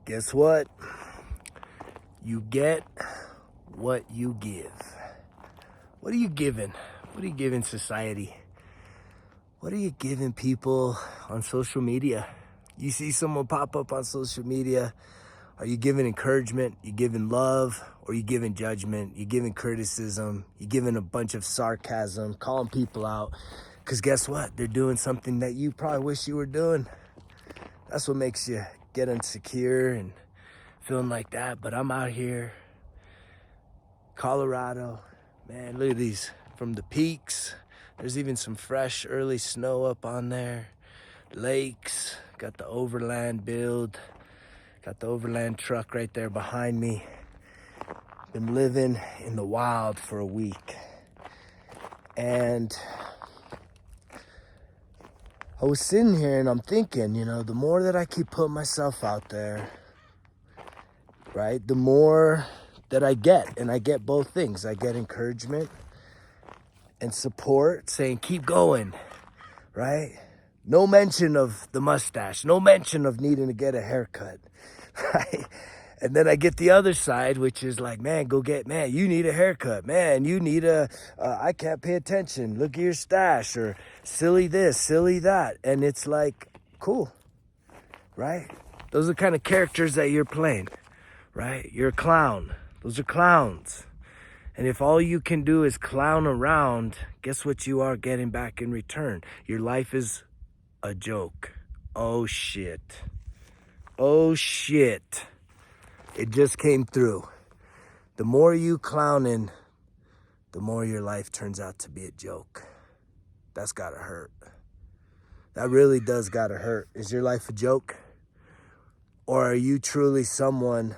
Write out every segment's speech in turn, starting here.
Guess what? You get what you give. What are you giving? What are you giving society? What are you giving people on social media? You see someone pop up on social media. Are you giving encouragement? You giving love? Or you giving judgment? You giving criticism? You giving a bunch of sarcasm, calling people out? Because guess what? They're doing something that you probably wish you were doing. That's what makes you get insecure and feeling like that. But I'm out here, Colorado. Man, look at these from the peaks. There's even some fresh early snow up on there. Lakes, got the overland build. Got the overland truck right there behind me. Been living in the wild for a week. And I was sitting here and I'm thinking, the more that I keep putting myself out there, right, the more that I get. And I get both things. I get encouragement and support saying, keep going, right? No mention of the mustache. No mention of needing to get a haircut, right? And then I get the other side, which is like, man, you need a haircut. Man, you need I can't pay attention. Look at your stash, or silly this, silly that. And it's like, cool, right? Those are the kind of characters that you're playing, right? You're a clown. Those are clowns. And if all you can do is clown around, guess what you are getting back in return? Your life is a joke. Oh, shit. Oh, shit. It just came through. The more you clowning, the more your life turns out to be a joke. That's gotta hurt. That really does gotta hurt. Is your life a joke? Or are you truly someone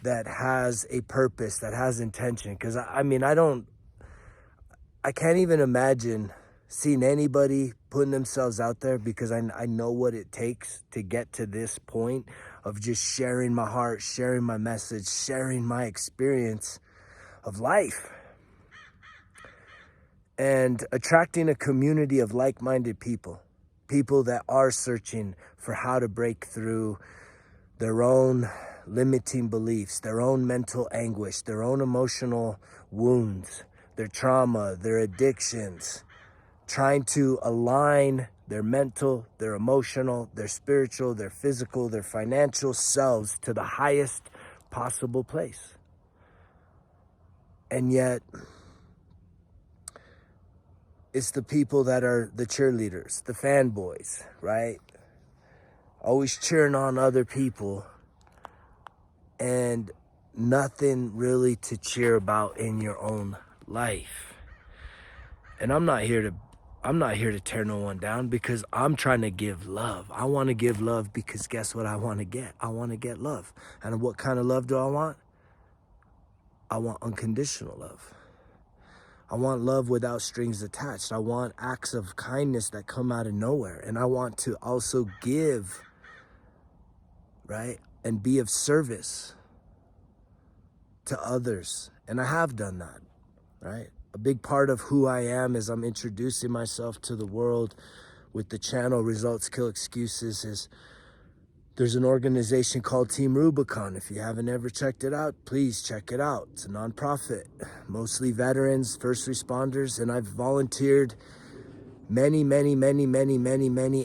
that has a purpose, that has intention? Because I can't even imagine seeing anybody putting themselves out there, because I know what it takes to get to this point of just sharing my heart, sharing my message, sharing my experience of life, and attracting a community of like-minded people that are searching for how to break through their own limiting beliefs, their own mental anguish, their own emotional wounds, their trauma, their addictions, trying to align their mental, their emotional, their spiritual, their physical, their financial selves to the highest possible place. And yet, it's the people that are the cheerleaders, the fanboys, right? Always cheering on other people and nothing really to cheer about in your own life. And I'm not here to tear no one down, because I'm trying to give love. I want to give love because guess what I want to get? I want to get love. And what kind of love do I want? I want unconditional love. I want love without strings attached. I want acts of kindness that come out of nowhere. And I want to also give, right? And be of service to others. And I have done that, right? A big part of who I am as I'm introducing myself to the world with the channel Results Kill Excuses is there's an organization called Team Rubicon. If you haven't ever checked it out, please check it out. It's a nonprofit, mostly veterans, first responders, and I've volunteered many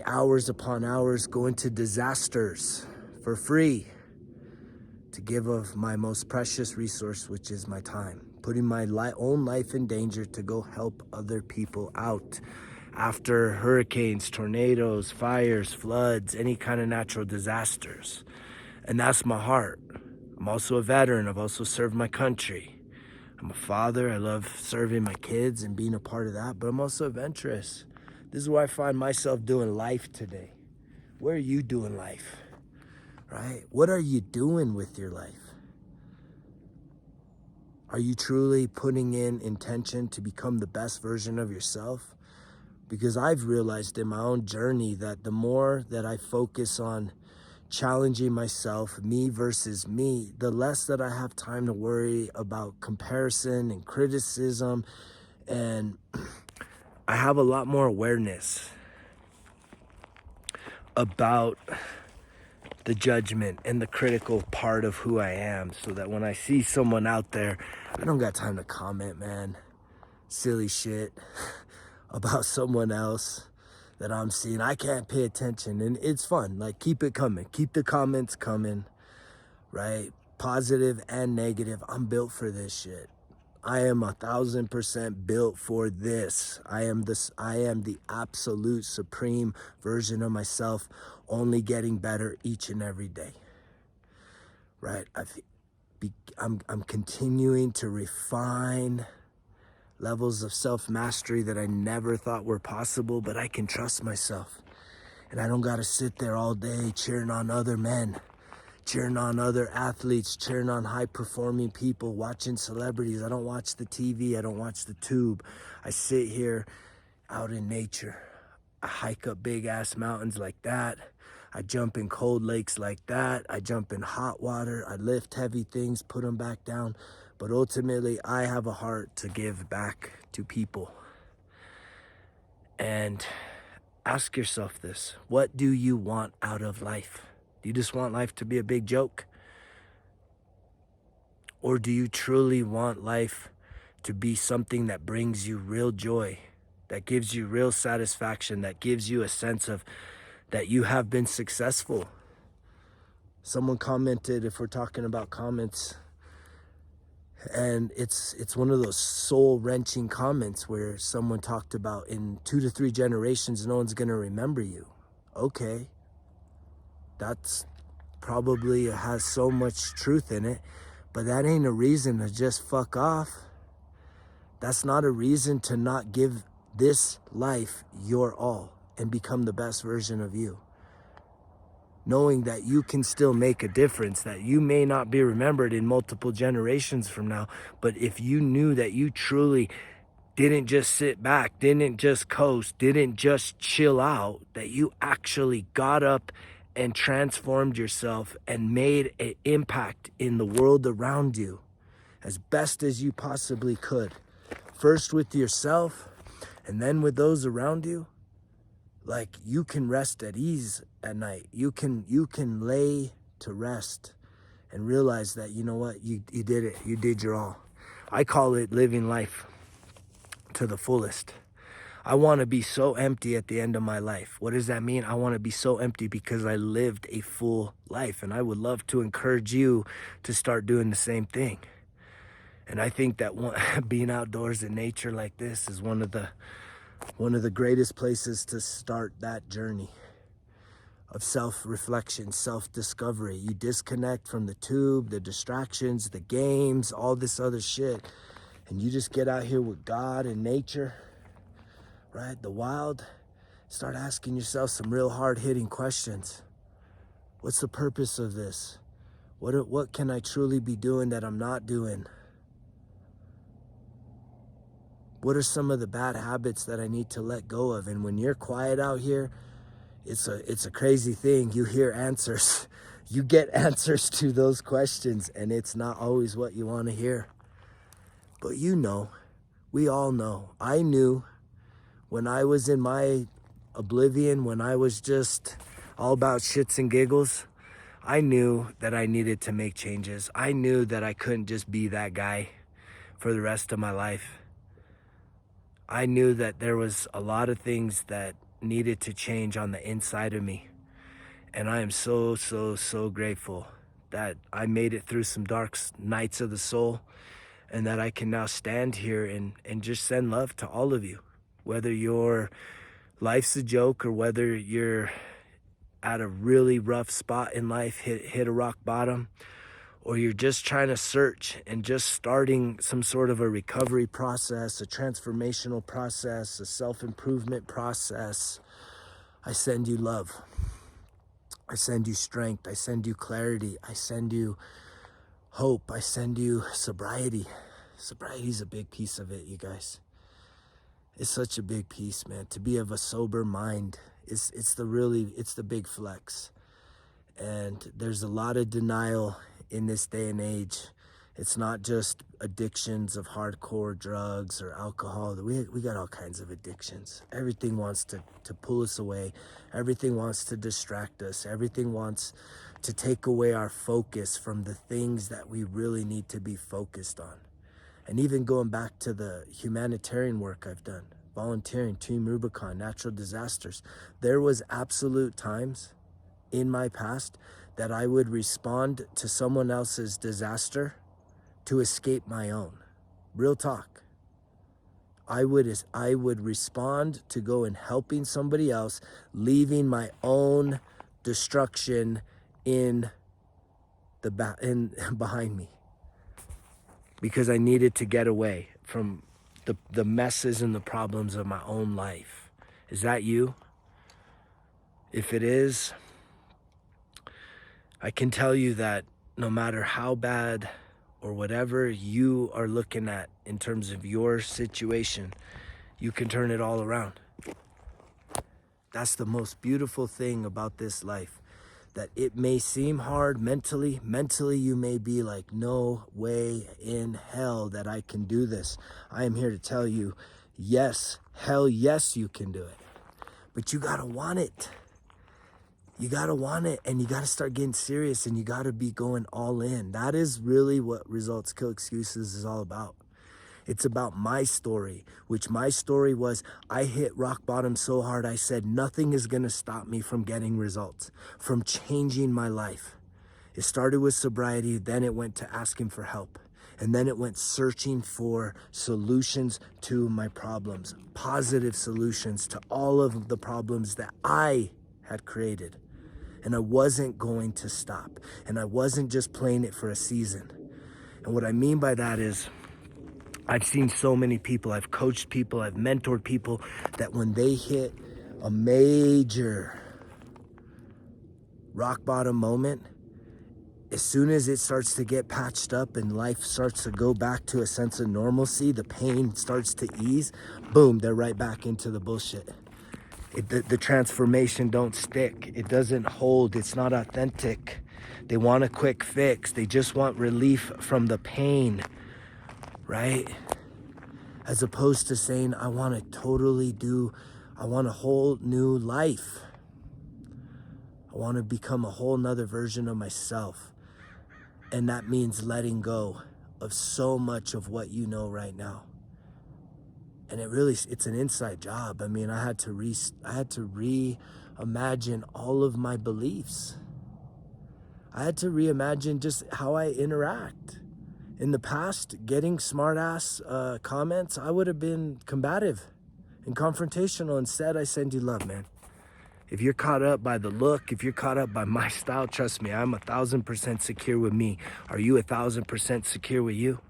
hours upon hours going to disasters for free to give of my most precious resource, which is my time. Putting my own life in danger to go help other people out after hurricanes, tornadoes, fires, floods, any kind of natural disasters. And that's my heart. I'm also a veteran. I've also served my country. I'm a father. I love serving my kids and being a part of that, but I'm also adventurous. This is where I find myself doing life today. Where are you doing life? Right? What are you doing with your life? Are you truly putting in intention to become the best version of yourself? Because I've realized in my own journey that the more that I focus on challenging myself, me versus me, the less that I have time to worry about comparison and criticism. And I have a lot more awareness about the judgment and the critical part of who I am, so that when I see someone out there, I don't got time to comment, man. Silly shit about someone else that I'm seeing. I can't pay attention, and it's fun. Like, keep it coming. Keep the comments coming, right? Positive and negative. I'm built for this shit. I am 1,000% built for this. I am the absolute supreme version of myself, only getting better each and every day. Right? I'm continuing to refine levels of self-mastery that I never thought were possible, but I can trust myself. And I don't gotta sit there all day cheering on other men, cheering on other athletes, cheering on high-performing people, watching celebrities. I don't watch the TV. I don't watch the tube. I sit here out in nature. I hike up big-ass mountains like that. I jump in cold lakes like that. I jump in hot water. I lift heavy things, put them back down. But ultimately, I have a heart to give back to people. And ask yourself this: what do you want out of life? Do you just want life to be a big joke? Or do you truly want life to be something that brings you real joy, that gives you real satisfaction, that gives you a sense of that you have been successful? Someone commented, if we're talking about comments, and it's one of those soul-wrenching comments where someone talked about, in 2 to 3 generations, no one's gonna remember you. Okay, that's probably has so much truth in it, but that ain't a reason to just fuck off. That's not a reason to not give this life your all and become the best version of you. Knowing that you can still make a difference, that you may not be remembered in multiple generations from now, but if you knew that you truly didn't just sit back, didn't just coast, didn't just chill out, that you actually got up and transformed yourself and made an impact in the world around you as best as you possibly could. First with yourself, and then with those around you, like, you can rest at ease at night. You can lay to rest and realize that, you know what, you did it. You did your all. I call it living life to the fullest. I want to be so empty at the end of my life. What does that mean? I want to be so empty because I lived a full life, and I would love to encourage you to start doing the same thing. And I think that being outdoors in nature like this is one of the greatest places to start that journey of self-reflection, self-discovery. You disconnect from the tube, the distractions, the games, all this other shit, and you just get out here with God and nature, right? The wild. Start asking yourself some real hard-hitting questions. What's the purpose of this? What can I truly be doing that I'm not doing? What are some of the bad habits that I need to let go of? And when you're quiet out here, it's a crazy thing. You hear answers. You get answers to those questions, and it's not always what you want to hear. But you know, we all know. I knew when I was in my oblivion, when I was just all about shits and giggles, I knew that I needed to make changes. I knew that I couldn't just be that guy for the rest of my life. I knew that there was a lot of things that needed to change on the inside of me. And I am so, so, so grateful that I made it through some dark nights of the soul, and that I can now stand here and just send love to all of you. Whether your life's a joke or whether you're at a really rough spot in life, hit a rock bottom, or you're just trying to search and just starting some sort of a recovery process, a transformational process, a self-improvement process, I send you love. I send you strength. I send you clarity. I send you hope. I send you sobriety. Sobriety's a big piece of it, you guys. It's such a big piece, man. To be of a sober mind, it's the big flex. And there's a lot of denial in this day and age, It's not just addictions of hardcore drugs or alcohol. We got all kinds of addictions. Everything wants to pull us away. Everything wants to distract us. Everything wants to take away our focus from the things that we really need to be focused on. And even going back to the humanitarian work I've done, volunteering, Team Rubicon, natural disasters, there was absolute times in my past that I would respond to someone else's disaster to escape my own. Real talk. I would respond to go and helping somebody else, leaving my own destruction in behind me, because I needed to get away from the messes and the problems of my own life. Is that you? If it is, I can tell you that no matter how bad or whatever you are looking at in terms of your situation, you can turn it all around. That's the most beautiful thing about this life, that it may seem hard mentally you may be like, no way in hell that I can do this. I am here to tell you, yes, hell yes, you can do it. But you gotta want it. You gotta want it, and you gotta start getting serious, and you gotta be going all in. That is really what Results Kill Excuses is all about. It's about my story, which my story was, I hit rock bottom so hard, I said, nothing is gonna stop me from getting results, from changing my life. It started with sobriety, then it went to asking for help. And then it went searching for solutions to my problems, positive solutions to all of the problems that I had created. And I wasn't going to stop. And I wasn't just playing it for a season. And what I mean by that is, I've seen so many people, I've coached people, I've mentored people, that when they hit a major rock bottom moment, as soon as it starts to get patched up and life starts to go back to a sense of normalcy, the pain starts to ease, boom, they're right back into the bullshit. The transformation don't stick. It doesn't hold. It's not authentic. They want a quick fix. They just want relief from the pain, right? As opposed to saying, I want a whole new life. I want to become a whole nother version of myself. And that means letting go of so much of what you know right now. And it's an inside job. I mean, I had to reimagine all of my beliefs. I had to reimagine just how I interact. In the past, getting smart-ass comments, I would have been combative and confrontational. Instead, I send you love, man. If you're caught up by the look, if you're caught up by my style, trust me, I'm 1,000% secure with me. Are you 1,000% secure with you?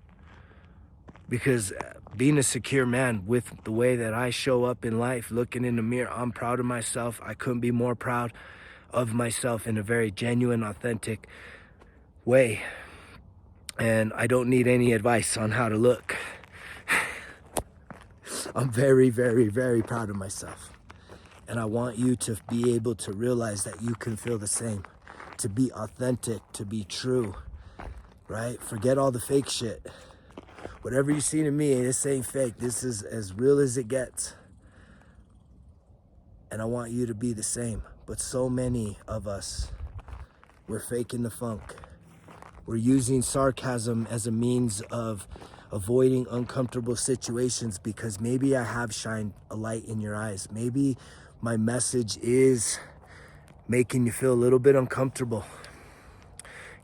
Because being a secure man with the way that I show up in life, looking in the mirror, I'm proud of myself. I couldn't be more proud of myself in a very genuine, authentic way. And I don't need any advice on how to look. I'm very, very, very proud of myself. And I want you to be able to realize that you can feel the same. To be authentic, to be true, right? Forget all the fake shit. Whatever you see in me, this ain't fake. This is as real as it gets. And I want you to be the same. But so many of us, we're faking the funk. We're using sarcasm as a means of avoiding uncomfortable situations because maybe I have shined a light in your eyes. Maybe my message is making you feel a little bit uncomfortable,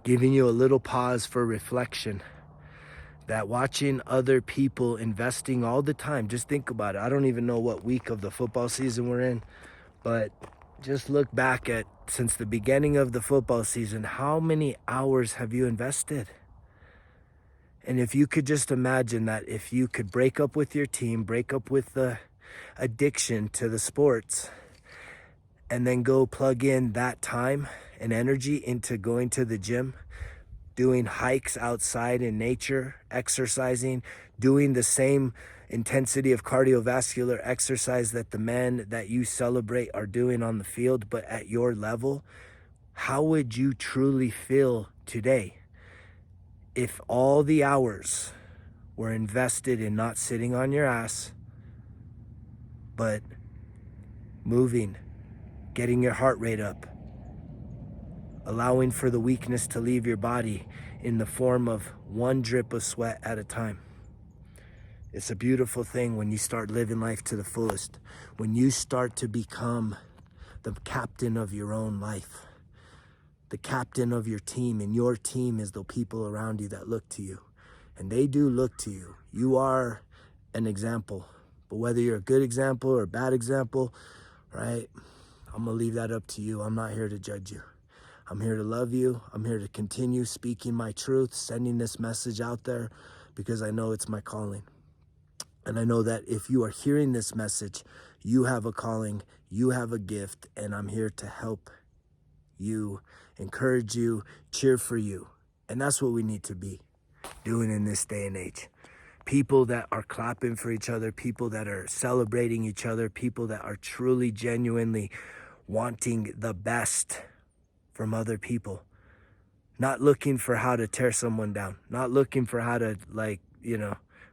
giving you a little pause for reflection. That watching other people investing all the time, just think about it. I don't even know what week of the football season we're in, but just look back at, since the beginning of the football season, how many hours have you invested? And if you could just imagine that if you could break up with your team, break up with the addiction to the sports, and then go plug in that time and energy into going to the gym, doing hikes outside in nature, exercising, doing the same intensity of cardiovascular exercise that the men that you celebrate are doing on the field, but at your level, how would you truly feel today? if all the hours were invested in not sitting on your ass, but moving, getting your heart rate up, allowing for the weakness to leave your body in the form of one drip of sweat at a time. It's a beautiful thing when you start living life to the fullest, when you start to become the captain of your own life, the captain of your team, and your team is the people around you that look to you. And they do look to you. You are an example. But whether you're a good example or a bad example, right? I'm gonna leave that up to you. I'm not here to judge you. I'm here to love you. I'm here to continue speaking my truth, sending this message out there because I know it's my calling. And I know that if you are hearing this message, you have a calling, you have a gift, and I'm here to help you, encourage you, cheer for you. And that's what we need to be doing in this day and age. People that are clapping for each other, people that are celebrating each other, people that are truly, genuinely wanting the best from other people. Not looking for how to tear someone down. Not looking for how to,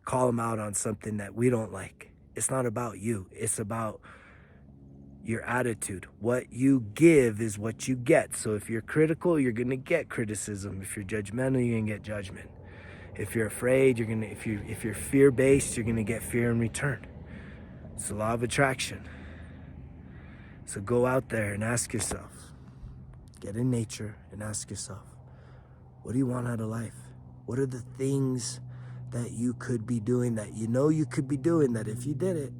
call them out on something that we don't like. It's not about you. It's about your attitude. What you give is what you get. So if you're critical, you're going to get criticism. If you're judgmental, you're going to get judgment. If you're afraid, if you're fear-based, you're going to get fear in return. It's the law of attraction. So go out there and ask yourself, get in nature and ask yourself, what do you want out of life? What are the things that you could be doing, that you know you could be doing, that if you did it,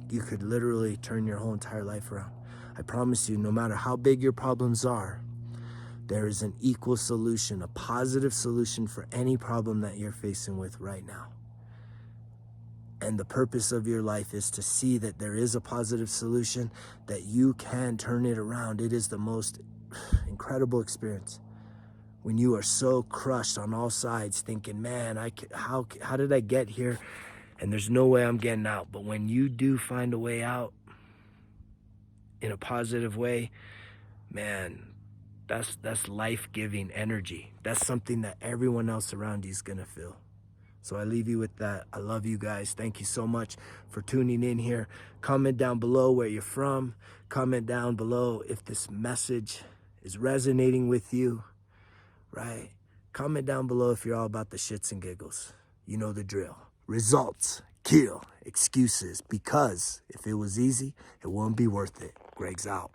you could literally turn your whole entire life around? I promise you, no matter how big your problems are, there is an equal solution, a positive solution for any problem that you're facing with right now. And the purpose of your life is to see that there is a positive solution, that you can turn it around. It is the most incredible experience when you are so crushed on all sides thinking, man, how did I get here? And there's no way I'm getting out. But when you do find a way out in a positive way, man, that's life-giving energy. That's something that everyone else around you is gonna feel. So I leave you with that. I love you guys. Thank you so much for tuning in here. Comment down below where you're from. Comment down below if this message is resonating with you, right? Comment down below if you're all about the shits and giggles. You know the drill. Results kill excuses, because if it was easy, it wouldn't be worth it. Greg's out.